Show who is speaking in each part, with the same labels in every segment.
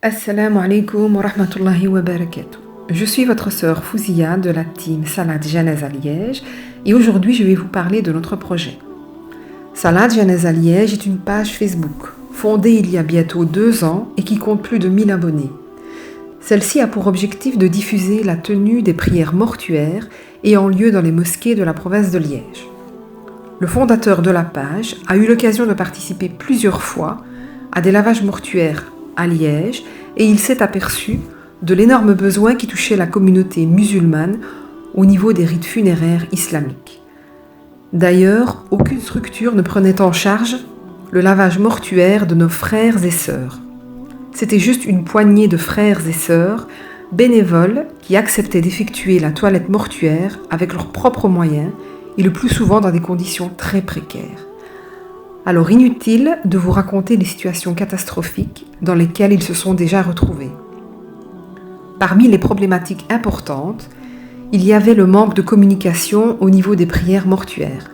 Speaker 1: Assalamu alaikum wa rahmatullahi wa barakatuh. Je suis votre sœur Fouzia de la team Salade Janaza Liège et aujourd'hui je vais vous parler de notre projet. Salade Janaza Liège est une page Facebook fondée il y a bientôt 2 ans et qui compte plus de 1000 abonnés. Celle-ci a pour objectif de diffuser la tenue des prières mortuaires ayant lieu dans les mosquées de la province de Liège. Le fondateur de la page a eu l'occasion de participer plusieurs fois à des lavages mortuaires à Liège et il s'est aperçu de l'énorme besoin qui touchait la communauté musulmane au niveau des rites funéraires islamiques. D'ailleurs, aucune structure ne prenait en charge le lavage mortuaire de nos frères et sœurs. C'était juste une poignée de frères et sœurs bénévoles qui acceptaient d'effectuer la toilette mortuaire avec leurs propres moyens et le plus souvent dans des conditions très précaires. Alors inutile de vous raconter les situations catastrophiques dans lesquelles ils se sont déjà retrouvés. Parmi les problématiques importantes, il y avait le manque de communication au niveau des prières mortuaires.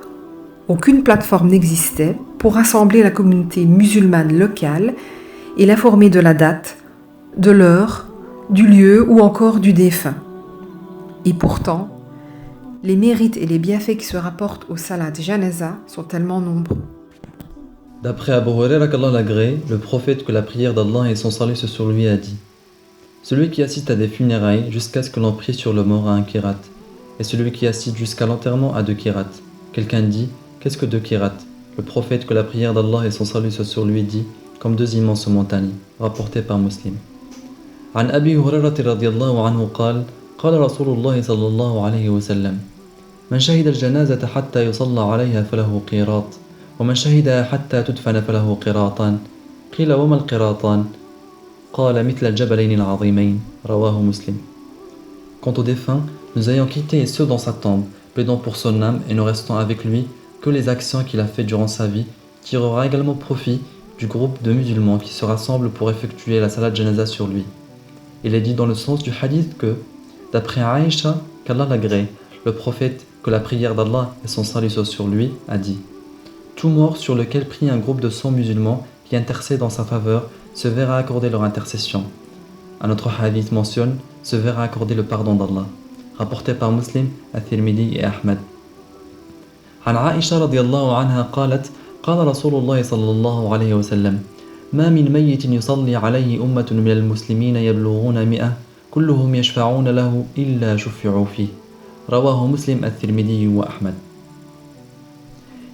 Speaker 1: Aucune plateforme n'existait pour rassembler la communauté musulmane locale et l'informer de la date, de l'heure, du lieu ou encore du défunt. Et pourtant, les mérites et les bienfaits qui se rapportent au Salade Janaza sont tellement nombreux.
Speaker 2: D'après Abu Huraira qu'Allah l'agrée, le prophète que la prière d'Allah et son salut sur lui a dit: celui qui assiste à des funérailles jusqu'à ce que l'on prie sur le mort a un kirat, et celui qui assiste jusqu'à l'enterrement a 2 kirats. Quelqu'un dit: qu'est-ce que 2 kirats? Le prophète que la prière d'Allah et son salut sur lui dit: comme 2 immenses montagnes. Rapporté par Muslim. عن أبي هريرة رضي الله عنه قال: قال رسول الله صلى الله عليه وسلم: من شهد الجنازة حتى يصلى عليها فله قيراط ومن شهدها حتى تدفن فله قراطان قيل وما القراطان قال مثل الجبلين العظيمين رواه مسلم. Quant au défunt, nous ayant quitté ceux dans sa tombe, plaidant pour son âme et ne restant avec lui que les actions qu'il a faites durant sa vie, tirera également profit du groupe de musulmans qui se rassemblent pour effectuer la salade janaza sur lui. Il est dit dans le sens du hadith que, d'après Aïcha, qu'Allah l'agrée, le prophète que la prière d'Allah et son salut soit sur lui a dit: tout mort sur lequel prie un groupe de 100 musulmans qui intercèdent en sa faveur se verra accorder leur intercession. Un autre hadith mentionne se verra accorder le pardon d'Allah. Rapporté par Muslim, At-Tirmidhi et Ahmad. عن عائشة رضي الله عنها قالت: قال رسول الله صلى الله عليه وسلم: ما من ميت يصلي عليه أمة من المسلمين يبلغون 100 كلهم يشفعون له إلا شفعوا فيه. رواه مسلم الترمذي وأحمد.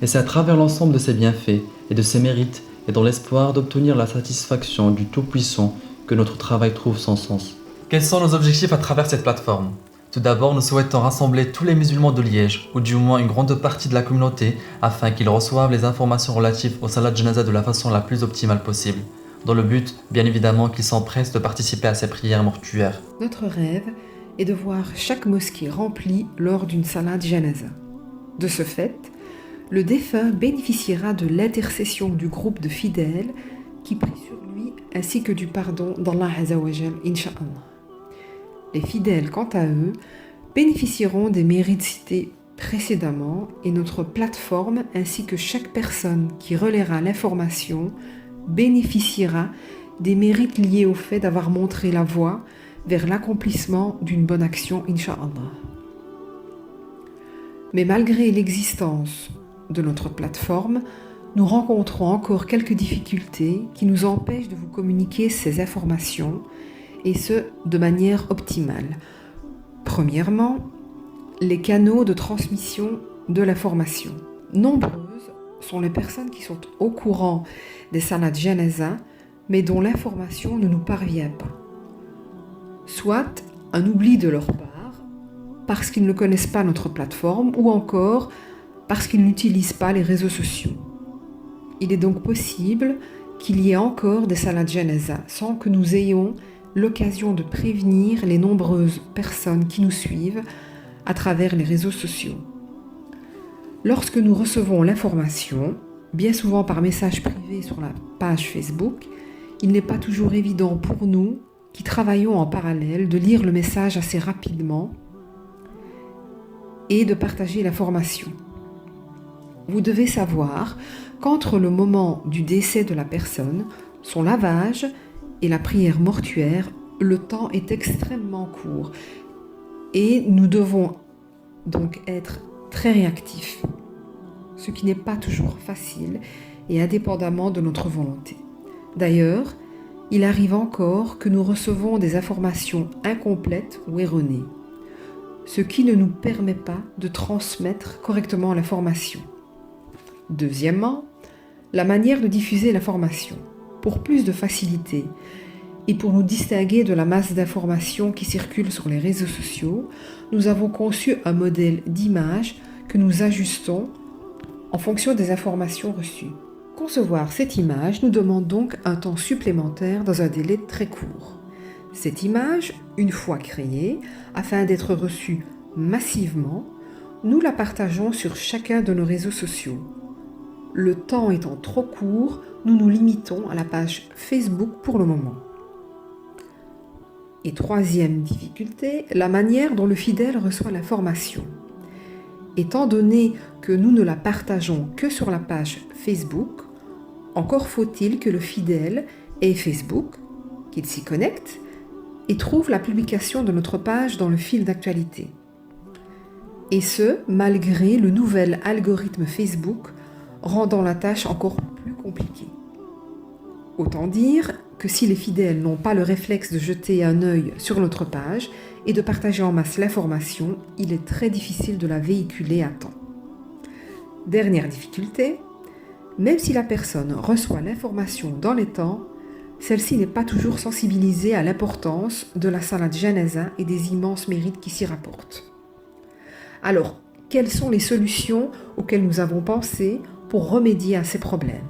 Speaker 2: Et c'est à travers l'ensemble de ses bienfaits et de ses mérites et dans l'espoir d'obtenir la satisfaction du Tout-Puissant que notre travail trouve son sens.
Speaker 3: Quels sont nos objectifs à travers cette plateforme? Tout d'abord, nous souhaitons rassembler tous les musulmans de Liège, ou du moins une grande partie de la communauté, afin qu'ils reçoivent les informations relatives au Salat Janaza de la façon la plus optimale possible, dans le but, bien évidemment, qu'ils s'empressent de participer à ces prières mortuaires.
Speaker 1: Notre rêve est de voir chaque mosquée remplie lors d'une Salade Janaza. De ce fait, le défunt bénéficiera de l'intercession du groupe de fidèles qui prie sur lui ainsi que du pardon d'Allah Azzawajal, Inch'Allah. Les fidèles, quant à eux, bénéficieront des mérites cités précédemment et notre plateforme ainsi que chaque personne qui relaiera l'information bénéficiera des mérites liés au fait d'avoir montré la voie vers l'accomplissement d'une bonne action, Inch'Allah. Mais malgré l'existence de notre plateforme, nous rencontrons encore quelques difficultés qui nous empêchent de vous communiquer ces informations et ce, de manière optimale. Premièrement, les canaux de transmission de l'information. Nombreuses sont les personnes qui sont au courant des salades janaza, mais dont l'information ne nous parvient pas. Soit un oubli de leur part, parce qu'ils ne connaissent pas notre plateforme, ou encore parce qu'ils n'utilisent pas les réseaux sociaux. Il est donc possible qu'il y ait encore des salades janaza sans que nous ayons l'occasion de prévenir les nombreuses personnes qui nous suivent à travers les réseaux sociaux. Lorsque nous recevons l'information, bien souvent par message privé sur la page Facebook, il n'est pas toujours évident pour nous, qui travaillons en parallèle, de lire le message assez rapidement et de partager l'information. Vous devez savoir qu'entre le moment du décès de la personne, son lavage et la prière mortuaire, le temps est extrêmement court et nous devons donc être très réactifs, ce qui n'est pas toujours facile et indépendamment de notre volonté. D'ailleurs, il arrive encore que nous recevons des informations incomplètes ou erronées, ce qui ne nous permet pas de transmettre correctement l'information. Deuxièmement, la manière de diffuser l'information. Pour plus de facilité et pour nous distinguer de la masse d'informations qui circulent sur les réseaux sociaux, nous avons conçu un modèle d'image que nous ajustons en fonction des informations reçues. Concevoir cette image nous demande donc un temps supplémentaire dans un délai très court. Cette image, une fois créée, afin d'être reçue massivement, nous la partageons sur chacun de nos réseaux sociaux. Le temps étant trop court, nous nous limitons à la page Facebook pour le moment. Et troisième difficulté, la manière dont le fidèle reçoit l'information. Étant donné que nous ne la partageons que sur la page Facebook, encore faut-il que le fidèle ait Facebook, qu'il s'y connecte et trouve la publication de notre page dans le fil d'actualité. Et ce, malgré le nouvel algorithme Facebook rendant la tâche encore plus compliquée. Autant dire que si les fidèles n'ont pas le réflexe de jeter un œil sur notre page et de partager en masse l'information, il est très difficile de la véhiculer à temps. Dernière difficulté, même si la personne reçoit l'information dans les temps, celle-ci n'est pas toujours sensibilisée à l'importance de la Salat Janaza et des immenses mérites qui s'y rapportent. Alors, quelles sont les solutions auxquelles nous avons pensé pour remédier à ces problèmes ?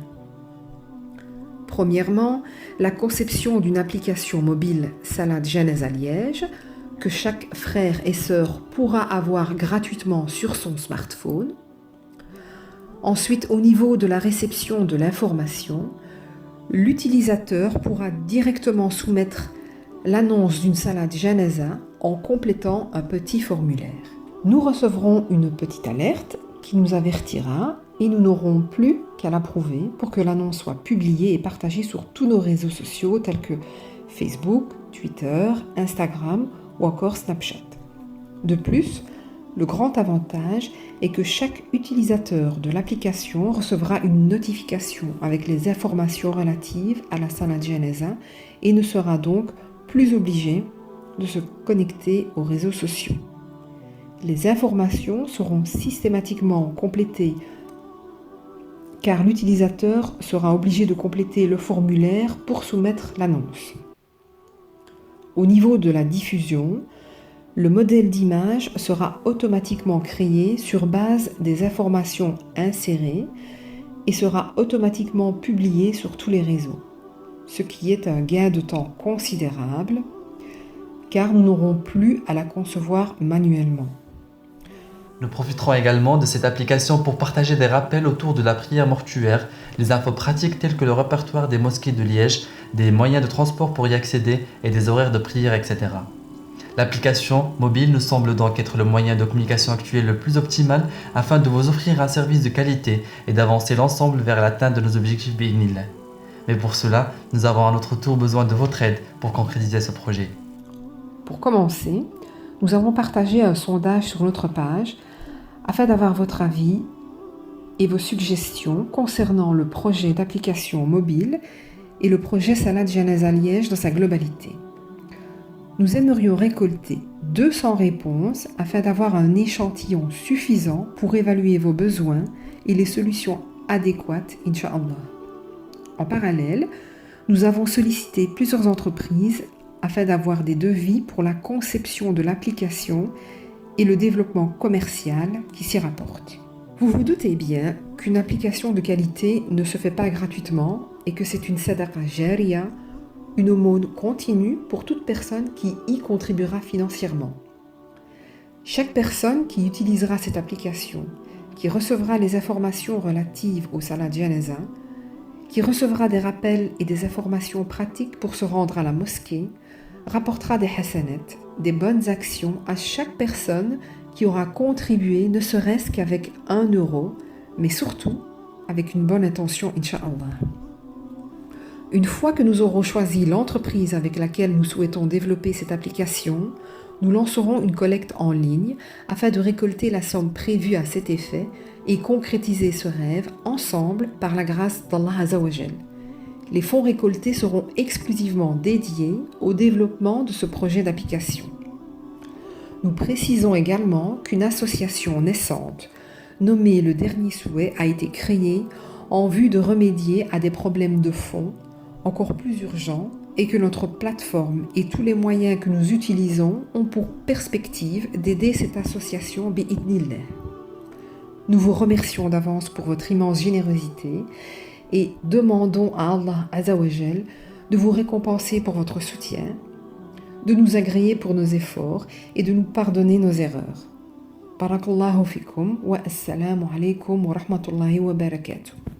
Speaker 1: Premièrement, la conception d'une application mobile Salat Janaza Liège que chaque frère et sœur pourra avoir gratuitement sur son smartphone. Ensuite, au niveau de la réception de l'information, l'utilisateur pourra directement soumettre l'annonce d'une Salat Janaza en complétant un petit formulaire. Nous recevrons une petite alerte qui nous avertira et nous n'aurons plus qu'à l'approuver pour que l'annonce soit publiée et partagée sur tous nos réseaux sociaux tels que Facebook, Twitter, Instagram ou encore Snapchat. De plus, le grand avantage est que chaque utilisateur de l'application recevra une notification avec les informations relatives à la Salat Janaza et ne sera donc plus obligé de se connecter aux réseaux sociaux. Les informations seront systématiquement complétées car l'utilisateur sera obligé de compléter le formulaire pour soumettre l'annonce. Au niveau de la diffusion, le modèle d'image sera automatiquement créé sur base des informations insérées et sera automatiquement publié sur tous les réseaux, ce qui est un gain de temps considérable car nous n'aurons plus à la concevoir manuellement.
Speaker 3: Nous profiterons également de cette application pour partager des rappels autour de la prière mortuaire, des infos pratiques telles que le répertoire des mosquées de Liège, des moyens de transport pour y accéder et des horaires de prière, etc. L'application mobile nous semble donc être le moyen de communication actuel le plus optimal afin de vous offrir un service de qualité et d'avancer l'ensemble vers l'atteinte de nos objectifs bi'idhnillah. Mais pour cela, nous avons à notre tour besoin de votre aide pour concrétiser ce projet.
Speaker 1: Pour commencer, nous avons partagé un sondage sur notre page afin d'avoir votre avis et vos suggestions concernant le projet d'application mobile et le projet Salat Janaza Liège dans sa globalité. Nous aimerions récolter 200 réponses afin d'avoir un échantillon suffisant pour évaluer vos besoins et les solutions adéquates, Inch'Allah. En parallèle, nous avons sollicité plusieurs entreprises afin d'avoir des devis pour la conception de l'application et le développement commercial qui s'y rapporte. Vous vous doutez bien qu'une application de qualité ne se fait pas gratuitement et que c'est une sadaqa jariya, une aumône continue pour toute personne qui y contribuera financièrement. Chaque personne qui utilisera cette application, qui recevra les informations relatives au Salat Janaza, qui recevra des rappels et des informations pratiques pour se rendre à la mosquée, rapportera des hasanat, des bonnes actions à chaque personne qui aura contribué ne serait-ce qu'avec 1 euro, mais surtout avec une bonne intention, Inch'Allah. Une fois que nous aurons choisi l'entreprise avec laquelle nous souhaitons développer cette application, nous lancerons une collecte en ligne afin de récolter la somme prévue à cet effet et concrétiser ce rêve ensemble par la grâce d'Allah Azzawajal. Les fonds récoltés seront exclusivement dédiés au développement de ce projet d'application. Nous précisons également qu'une association naissante, nommée Le Dernier Souhait, a été créée en vue de remédier à des problèmes de fonds encore plus urgents et que notre plateforme et tous les moyens que nous utilisons ont pour perspective d'aider cette association bi'idnillah. Nous vous remercions d'avance pour votre immense générosité et demandons à Allah Azzawajal de vous récompenser pour votre soutien, de nous agréer pour nos efforts et de nous pardonner nos erreurs. Barakallahu fikum wa assalamu alaikum wa rahmatullahi wa barakatuh.